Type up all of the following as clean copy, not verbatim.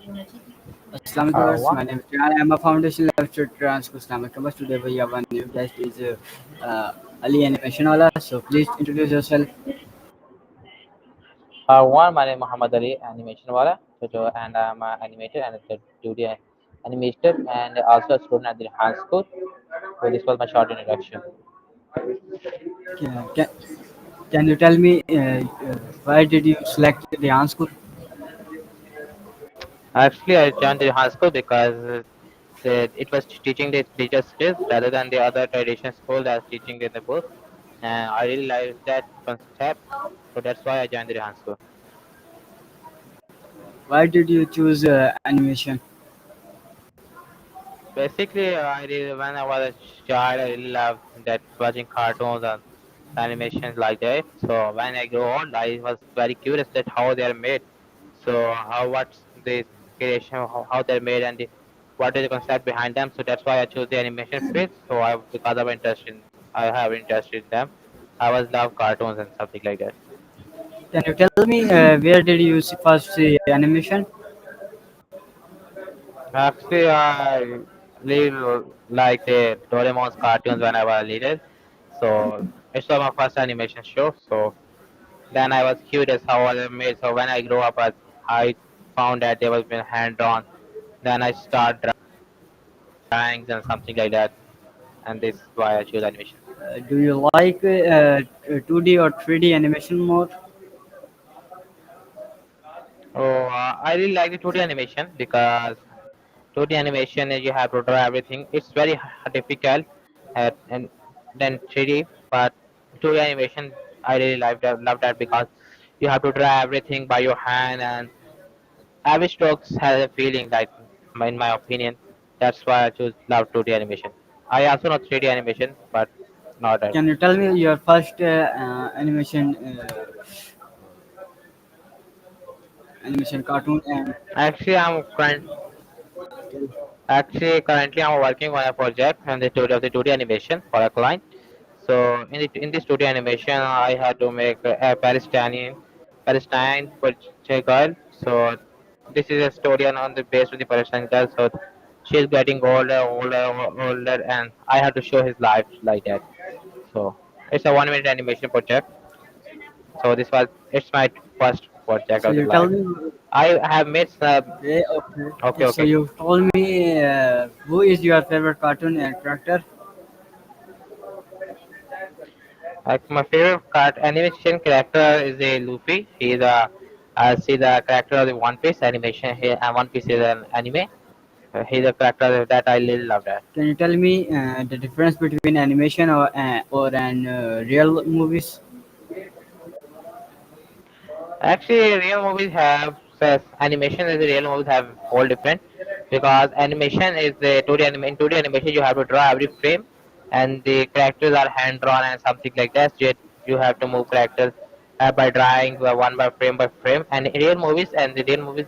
Islamic viewers, One. my name is Jan. I am a foundation lecturer at School Islamic Commerce. Today we have a new guest is Ali Animation Wala. So please introduce yourself. One. My name is Muhammad Ali, animation wala, and I'm an animator and a 2D animator, and also a student at the high school. So this was my short introduction. Can, can, can you tell me why did you select the An school? Actually, I joined the high school because it was teaching the digital skills rather than the other traditional school that's teaching in the book. And I really like that concept, so that's why I joined the high school. Why did you choose animation? Basically, when I was a child, I really loved that watching cartoons and animations like that. So when I grew old, I was very curious that how they are made. So how what's the creation, how they're made, and what is the concept behind them. So that's why I chose the animation field. So I because of interest in I have interest in them. I was love cartoons and something like that. Can you tell me where did you first see animation? Actually, I really like the Doraemon's cartoons when I was little. So it was my first animation show. So then I was curious how they made. So when I grew up, I found that they was been hand drawn. Then I start drawings and something like that, and this is why I choose animation. Do you like 2D or 3D animation more? Oh, I really like the 2D animation because 2D animation you have to draw everything. It's very difficult, and then 3D. But 2D animation, I really love that because you have to draw everything by your hand, and every strokes has a feeling. Like in my opinion, that's why I choose love 2D animation. I also know 3D animation, but not that. Can you tell me your first animation cartoon and Actually, currently I'm working on a project and the studio of the 2D animation for a client. So in this 2D animation, I had to make a Palestine girl. So this is a story on the based on the Palestine girl. So she's getting older, and I have to show his life like that. So it's a 1 minute animation project. So it's my first project so of the you tell life. me I have made some. okay, okay. Okay, So okay. you told me who is your favorite cartoon and character? Like my favorite animation character is a Luffy. He's a I see the character of the One Piece animation here, and One Piece is an anime. He's a character that I really love that. Can you tell me the difference between animation or an real movies? Actually, real movies have animation is real movies have all different because animation is the 2D in 2D animation you have to draw every frame and the characters are hand drawn and something like that. So you have to move characters by drawing one by frame. And in real movies and the real movies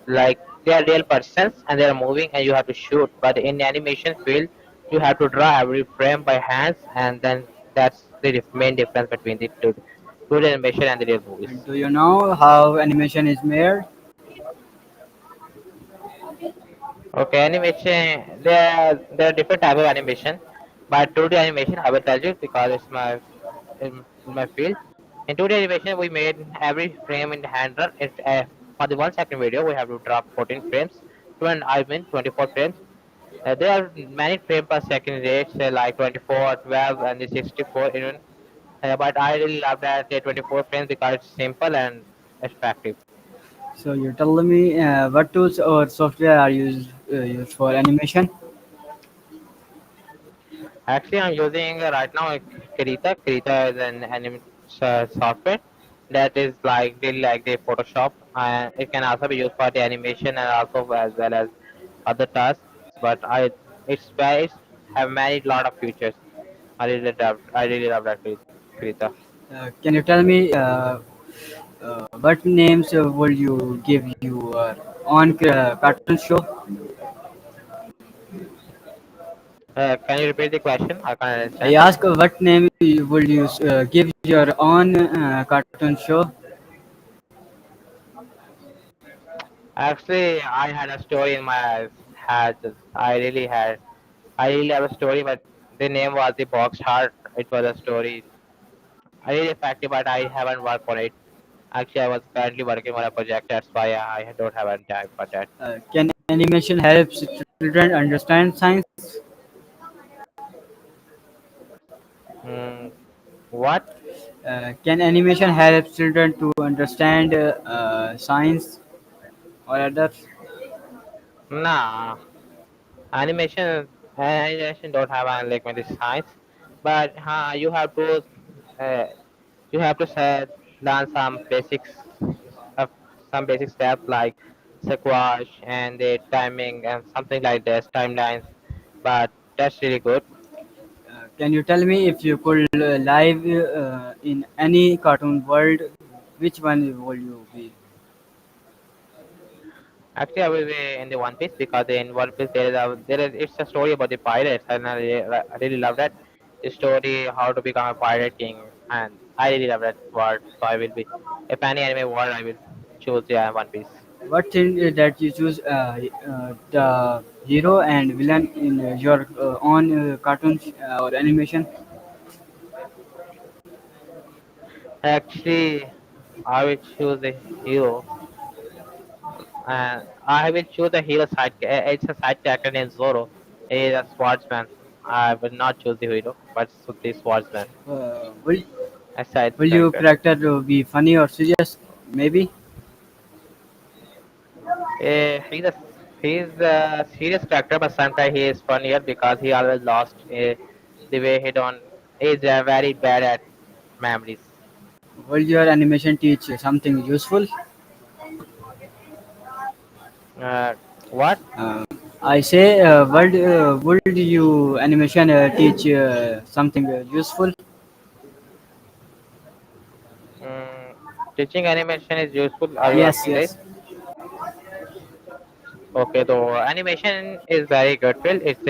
like they are real persons and they are moving and you have to shoot. But in animation field you have to draw every frame by hands and then that's the main difference between the 2D animation and the real movies. Do you know how animation is made? Okay, animation. There are different type of animation, but 2D animation I will tell you because it's in my field. In 2D animation, we made every frame in the hand run. For the 1 second video, we have to drop 14 frames. I mean 24 frames. There are many frames per second rates like 24, 12, and the 64 even. But I really love that 24 frames because it's simple and effective. So you tell me what tools or software are used for animation? Actually, I'm using right now Krita. Krita is an anim software that is like really like the Photoshop, and it can also be used for the animation and also as well as other tasks. But it's have many lot of features. I really love that Krita. Can you tell me what names will you give your on cartoon show? Can you repeat the question? I can't I understand. ask what name will you give your own cartoon show? Actually, I had a story in my head. I really had. I really have a story, but the name was the Box Heart. It was a story. I really effective, but I haven't worked on it. Actually, I was currently working on a project. That's why I don't have any time for that. Can animation help children understand science? Hmm. What? Can animation help children to understand science or others? Nah. Animation don't have any like many science, but uh, you have to learn some basics of some basic steps like squash and the timing and something like this timelines. But that's really good. Can you tell me if you could live in any cartoon world, which one would you be? Actually, I will be in the One Piece because in One Piece there is it's a story about the pirates, and I really love that the story how to become a pirate king, and I really love that world. So I will be if any anime world I will choose the One Piece. What thing that you choose the hero and villain in your own cartoon or animation? Actually, I will choose the hero, and I will choose the hero side. It's a side character named Zoro. He is a swordsman. I will not choose the hero, but the swordsman, Will a side will your character. character be funny or serious? Maybe. He's a serious character, but sometimes he is funnier because he always lost the way he don't. He's very bad at memories. Will your animation teach something useful? Uh, what? Uh, I say, would you animation teach something useful? Mm, teaching animation is useful. Are you Yes, asking this? yes. Okay, so animation is very good field. It's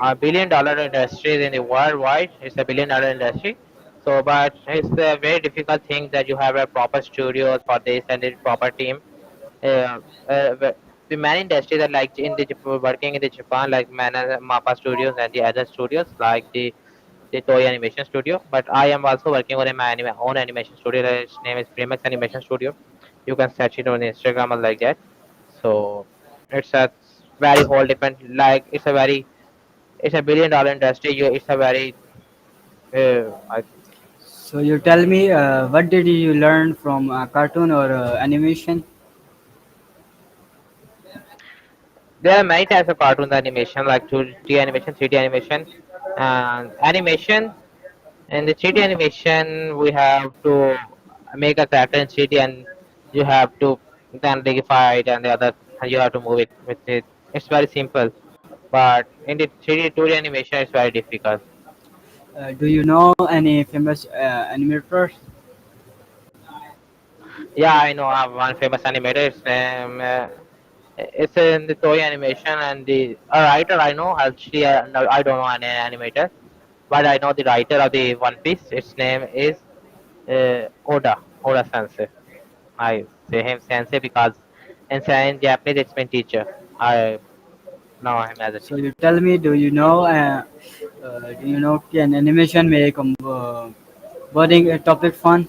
a billion-dollar industry in the worldwide. It's a billion-dollar industry. So, but it's a very difficult thing that you have a proper studios for this and a proper team. uh, the many industries are like in the working in the Japan like Mappa Studios and the other studios like the toy animation studio. But I am also working on my own animation studio. Its name is Premix Animation Studio. You can search it on Instagram or like that. So it's a very whole different like it's a billion-dollar industry. It's a very I So you tell me, what did you learn from cartoon or animation? there are many types of cartoon animation like 2D animation, 3D animation, and animation. In the 3D animation, we have to make a character in 3D, and you have to then digify it, and the other, and you have to move it with it. It's very simple, but in the 3D 2D animation, it's very difficult. Do you know any famous animators? Yeah, I know. I have one famous animator. It's in the toy animation, and the a writer I know. Actually, no, I don't know an animator, but I know the writer of the One Piece. Its name is Oda Sensei. I say him sensei because in Japanese it's my teacher. I know him as a So teacher. you tell me, do you know can animation make boring topic fun?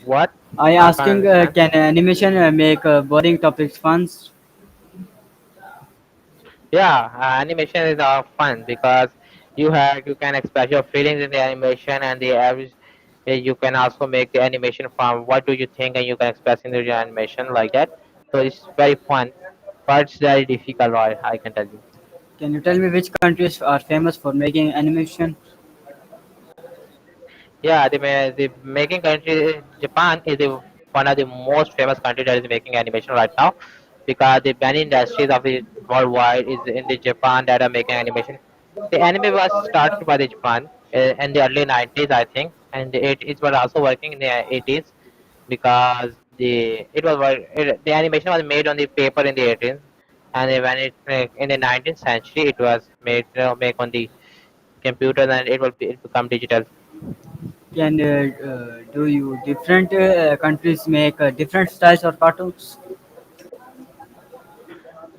What? I I can't asking, understand. can animation make boring topics fun? Yeah, animation is fun because you can express your feelings in the animation and the average. You can also make the animation from what do you think and you can express in the animation like that. So it's very fun, but it's very difficult. I can tell you. Can you tell me which countries are famous for making animation? Yeah, the making country Japan is one of the most famous country that is making animation right now because the many industries of the worldwide is in the Japan that are making animation. The anime was started by the Japan in the early 90s, I think, and it was also working in the 80s because the animation was made on the paper in the 18th, and then when it in the 19th century it was made on the computer and it become digital. Can do you different countries make different styles or cartoons?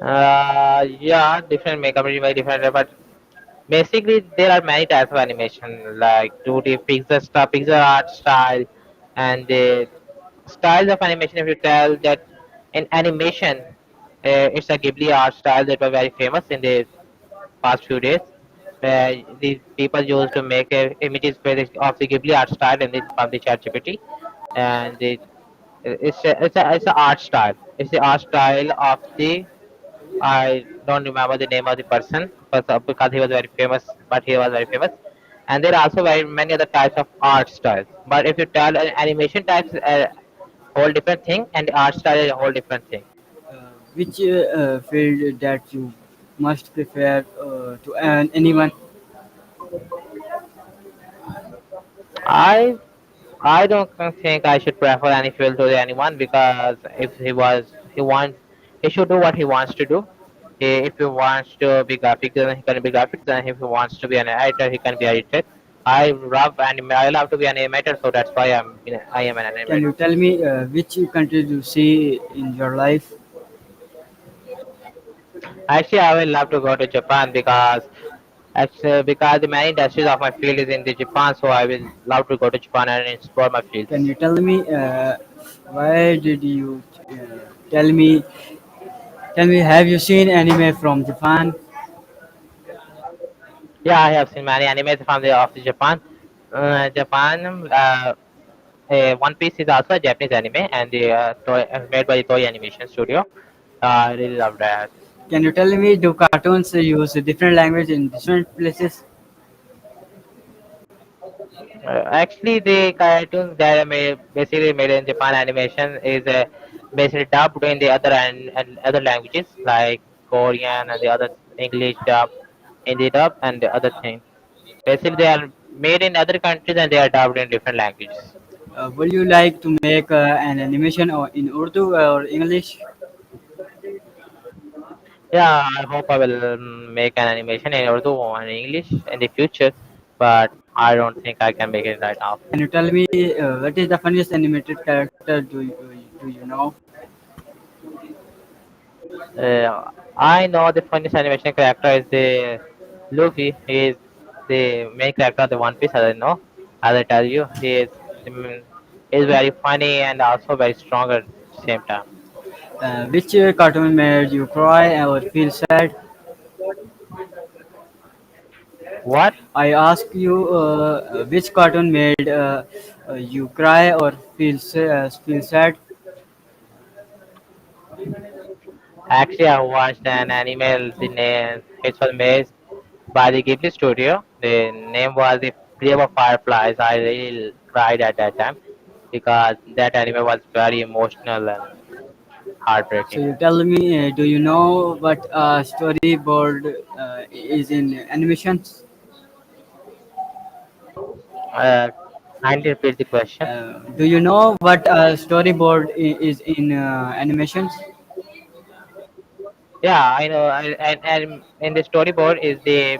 Yeah, different makeup is very different, but basically there are many types of animation like 2D pixel art style, and the styles of animation. If you tell that in animation, it's a Ghibli art style that was very famous in the past few days, where these people used to make images of the Ghibli art style and from the ChatGPT, and it's a art style. It's the art style of the I don't remember the name of the person, because he was very famous, but he was very famous. And there are also very many other types of art styles. But if you tell animation types, a whole different thing, and the art style is a whole different thing. Which field that you must prefer to anyone? I I don't think I should prefer any field to anyone, because if he should do what he wants to do. If he wants to be graphic designer, he can be graphic designer. If he wants to be an editor, he can be editor. I love to be an animator, so that's why I am an Can animator. you tell me which country do you see in your life? Actually, I will love to go to Japan, because the main industries of my field is in the Japan, so I will love to go to Japan and explore my Can you fields. tell me why did you tell me tell me have you seen anime from Japan? Yeah, I have seen many animes from the Japan. Japan. One Piece is also a Japanese anime, and made by the Toei Animation Studio. I really love that. Can you tell me do cartoons use a different language in different places? Actually, the cartoons that are basically made in Japan animation is basically dubbed in the and other languages like Korean and the other English dub, Hindi dub, and the other thing. Basically, they are made in other countries and they are dubbed in different languages. Would you like to make an animation or in Urdu or English? Yeah, I hope I will make an animation in Urdu or in English in the future, but I don't think I can make it right now. Can you tell me what is the funniest animated character do you know? I know the funniest animation character is the Luffy. He is the main character of the One Piece. As I know, as I tell you, he is very funny and also very strong at the same time. Which cartoon made you cry or feel sad? What? I ask you which cartoon made you cry or feel sad? Actually, I watched an anime. The name it was made by the Ghibli Studio. The name was the Flame of Fireflies. I really cried at that time because that anime was very emotional and So heartbreaking. you tell me, do you know what a storyboard is in animations? Uh, Kindly repeat the question. Do you know what a storyboard is in animations? Yeah, I know. And in the storyboard is the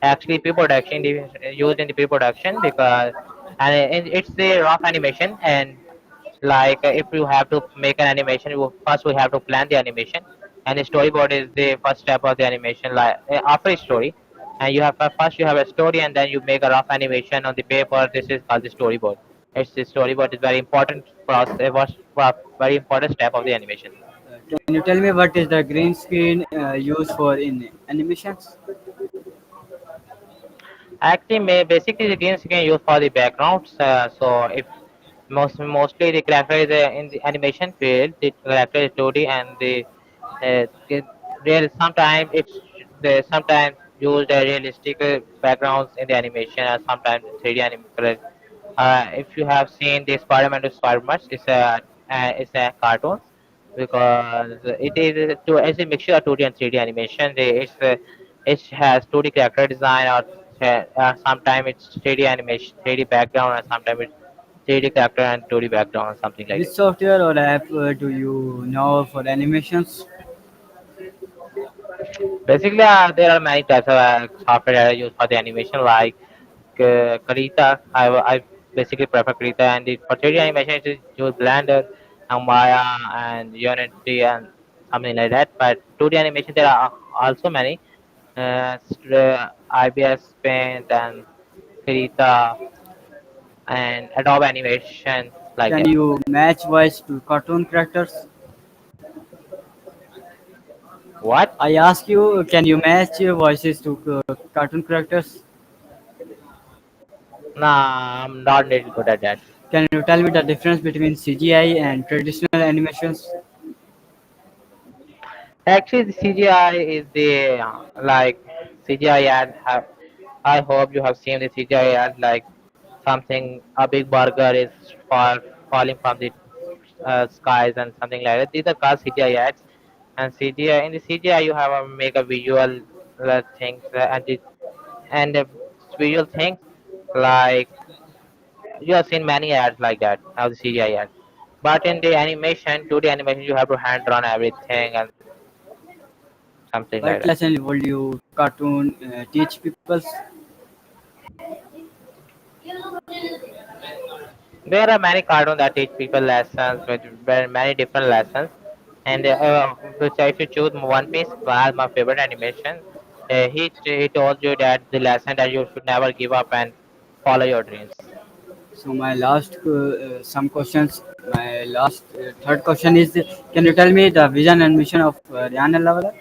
actually pre-production used in the pre-production, because it's the rough animation. And like if you have to make an animation, first we have to plan the animation, and the storyboard is the first step of the animation, like after a story. And you have first you have a story, and then you make a rough animation on the paper. This is called the storyboard. It's the storyboard is very important process. It was a very important step of the animation. Can you tell me what is the green screen used for in animations? Actually, basically the green screen used for the backgrounds. So if mostly the character is in the animation field, the character is 2D, and there is sometimes sometimes used realistic backgrounds in the animation, or sometimes 3D animation. If you have seen the Spider-Man to Spider-Man, it's a cartoon, because it's a mixture of 2D and 3D animation. It has 2D character design, or sometimes it's 3D animation, 3D background, and sometimes it's 3D character and 2D background, or something like Which that. software or app do you know for animations? Basically, there are many types of software that are used for the animation, like Karita. basically prefer Krita, and for 3D animation it is use Blender and Maya and Unity and something like that. But 2D animation there are also many, IBS Paint and Krita and Adobe Animation like Can that. you match voice to cartoon characters? What? I ask you, can you match your voices to cartoon characters? Nah, I'm not really good at that. Can you tell me the difference between CGI and traditional animations? Actually, the CGI is the like CGI ad. I hope you have seen the CGI ad like something a big burger is falling from the skies and something like that. These are called CGI ads. And CGI in the CGI you have a make a visual things and visual things like you have seen many ads like that of the CGI ads. But in the animation, 2D animation, you have to hand draw everything and something like What that. lesson would you cartoon teach people? There are many cartoons that teach people lessons with very many different lessons. And which if you choose One Piece as my favorite animation, he told you that the lesson that you should never give up and follow your dreams. So my last some questions. My last third question is: can you tell me the vision and mission of Ryan Lavala?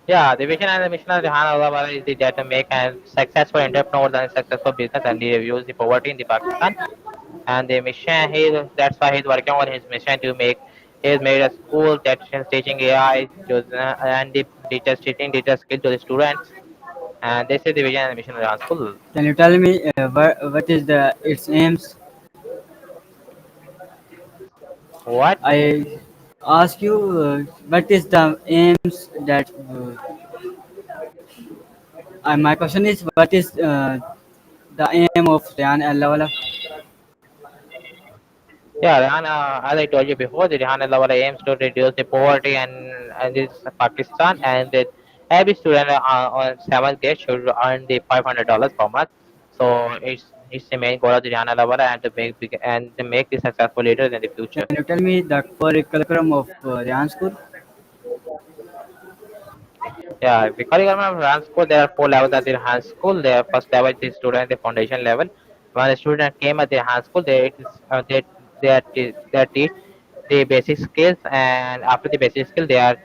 Yeah, the vision and the mission of Rehan Allah is the that to make a successful entrepreneur and successful business and he reduce the poverty in the Pakistan. And the mission that's why he's working on his mission to make he's made a school that's teaching AI and the teachers teaching digital skill to the students. And this is the vision and mission of Rehan School. Can you tell me what is the its aims? What? I ask you what is the aims that my question is what is the aim of Ryan Lavala? Yeah, Rehan, as I told you before, the Rehan Allah aims to reduce the poverty and this Pakistan, and that every student on seventh grade should earn the $500 per month. So it's the main goal of the Rehan Allah and to make the successful leaders in the Can future. you tell me the curriculum of Ryan School? Yeah, the curriculum of Rehan School, there are four levels at the Rehan School. The first level is the student, the foundation level. When the student came at the Rehan School, they are teach the basic skills, and after the basic skill the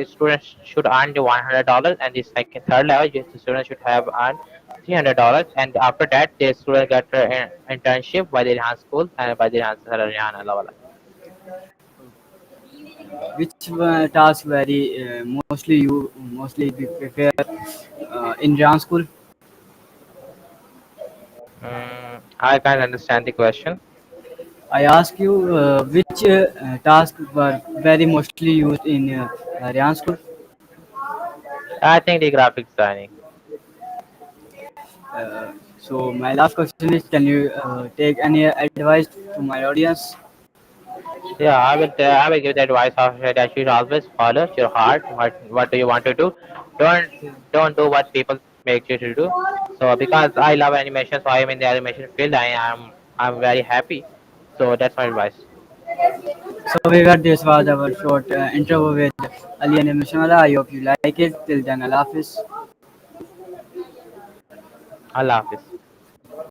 students should earn the $100, and the second third level the students should have earned $300, and after that the student get an internship by the enhanced school and by the enhanced Salary. Which task very mostly you mostly be prepare in Ryan School? I can't understand the question. I ask you which tasks were very mostly used in Ryan School. I think the graphic designing. So my last question is: can you take any advice to my audience? Yeah, I will give the advice of that you should always follow your heart. What do you want to do? Don't don't do what people make you to do. So because I love animation, so I am in the animation field. I'm very happy. So that's my advice. So we got this was our short interview with Ali Animation. I hope you like it. Till then, Allah Hafiz. Allah Hafiz.